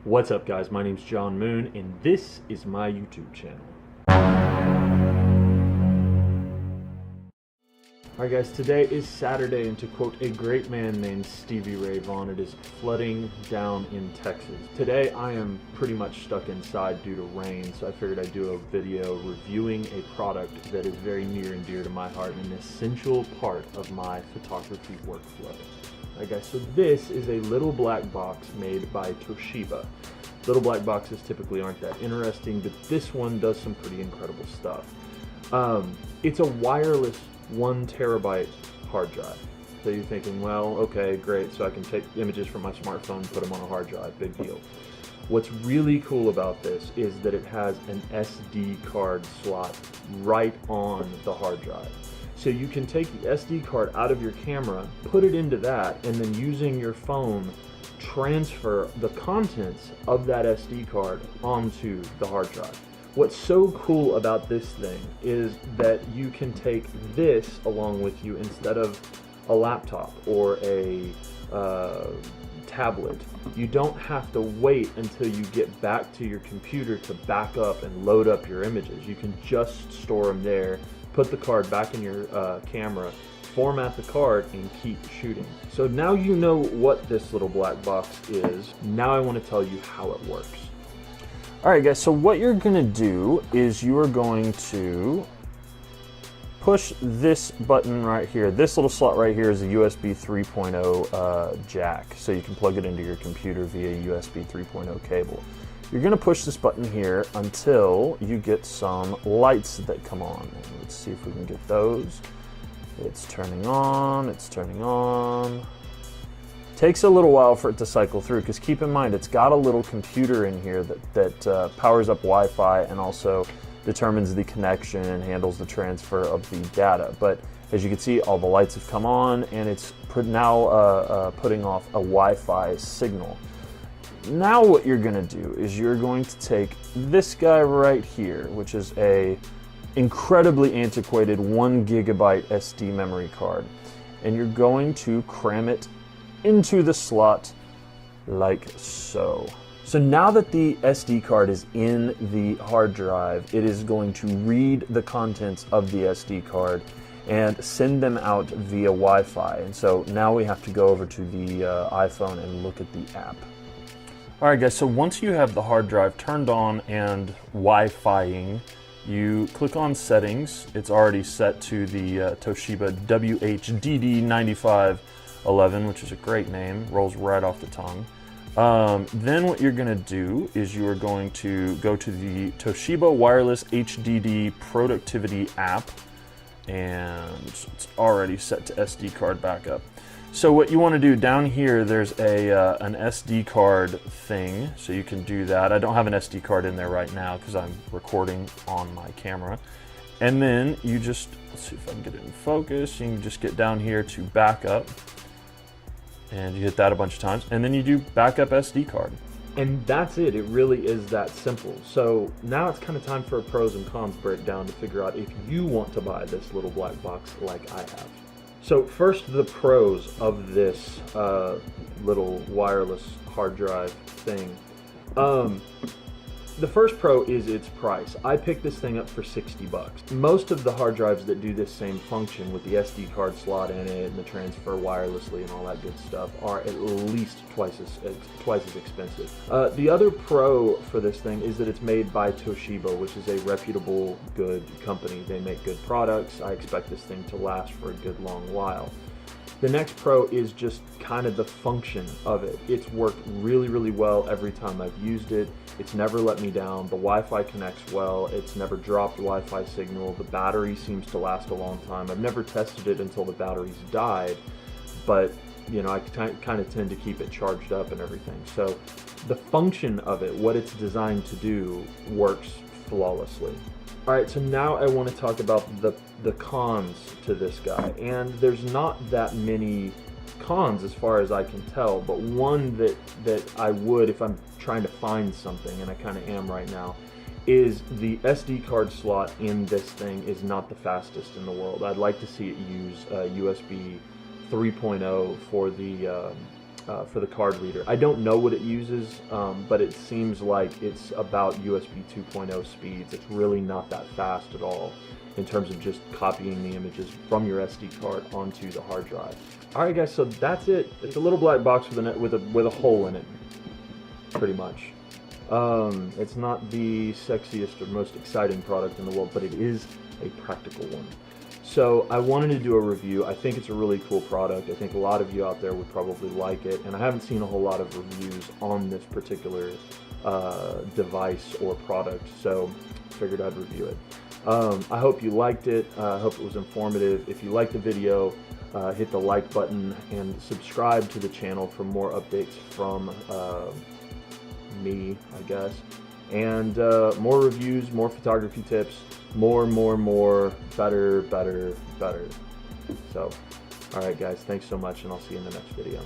What's up guys, my name's John Moon and this is my YouTube channel. Alright guys, today is Saturday and to quote a great man named Stevie Ray Vaughan, it is flooding down in Texas. Today I am pretty much stuck inside due to rain, so I figured I'd do a video reviewing a product that is very near and dear to my heart and an essential part of my photography workflow. Alright guys, so this is a little black box made by Toshiba. Little black boxes typically aren't that interesting, but this one does some pretty incredible stuff. It's a wireless 1 terabyte hard drive. So you're thinking, well, okay, great, so I can take images from my smartphone and put them on a hard drive, big deal. What's really cool about this is that it has an SD card slot right on the hard drive. So you can take the SD card out of your camera, put it into that, and then using your phone, transfer the contents of that SD card onto the hard drive. What's so cool about this thing is that you can take this along with you instead of a laptop or a tablet. You don't have to wait until you get back to your computer to back up and load up your images. You can just store them there, put the card back in your camera, format the card, and keep shooting. So now you know what this little black box is. Now I want to tell you how it works. Alright guys, so what you're going to do is you are going to push this button right here. This little slot right here is a USB 3.0 jack, so you can plug it into your computer via USB 3.0 cable. You're going to push this button here until you get some lights that come on. Let's see if we can get those. It's turning on, it's turning on. Takes a little while for it to cycle through because keep in mind it's got a little computer in here that powers up Wi-Fi and also determines the connection and handles the transfer of the data. But as you can see, all the lights have come on and it's now putting off a Wi-Fi signal. Now what you're going to do is you're going to take this guy right here, which is a incredibly antiquated 1 gigabyte SD memory card, and you're going to cram it into the slot like so. So now that the SD card is in the hard drive, it is going to read the contents of the SD card and send them out via Wi-Fi. And so now we have to go over to the iPhone and look at the app. Alright guys, so once you have the hard drive turned on and Wi-Fiing, you click on settings. It's already set to the Toshiba WHDD9511, which is a great name, rolls right off the tongue. Then what you're going to do is you are going to go to the Toshiba Wireless HDD Productivity app, and it's already set to SD card backup. So what you want to do down here, there's an SD card thing, so you can do that. I don't have an SD card in there right now because I'm recording on my camera. And then you just, let's see if I can get it in focus, you can just get down here to backup, and you hit that a bunch of times, and then you do backup SD card. And that's it, it really is that simple. So now it's kind of time for a pros and cons breakdown to figure out if you want to buy this little black box like I have. So first, the pros of this little wireless hard drive thing. The first pro is its price. I picked this thing up for 60 bucks. Most of the hard drives that do this same function with the SD card slot in it and the transfer wirelessly and all that good stuff are at least twice as expensive. The other pro for this thing is that it's made by Toshiba, which is a reputable, good company. They make good products. I expect this thing to last for a good long while. The next pro is just kind of the function of it. It's worked really, really well every time I've used it. It's never let me down. The Wi-Fi connects well. It's never dropped Wi-Fi signal. The battery seems to last a long time. I've never tested it until the batteries died, but you know, I kind of tend to keep it charged up and everything. So the function of it, what it's designed to do, works flawlessly. Alright, so now I want to talk about the cons to this guy, and there's not that many cons as far as I can tell, but one that I would, if I'm trying to find something, and I kind of am right now, is the SD card slot in this thing is not the fastest in the world. I'd like to see it use USB 3.0 for the for the card reader. I don't know what it uses, but it seems like it's about USB 2.0 speeds. It's really not that fast at all in terms of just copying the images from your SD card onto the hard drive. All right, guys, so that's it. It's a little black box with a hole in it, pretty much. It's not the sexiest or most exciting product in the world, but it is a practical one. So I wanted to do a review. I think it's a really cool product. I think a lot of you out there would probably like it, and I haven't seen a whole lot of reviews on this particular device or product, so figured I'd review it. I hope you liked it. I hope it was informative. If you liked the video, hit the like button and subscribe to the channel for more updates from me, I guess, and more reviews, more photography tips, more, better. So, all right, guys, thanks so much, and I'll see you in the next video.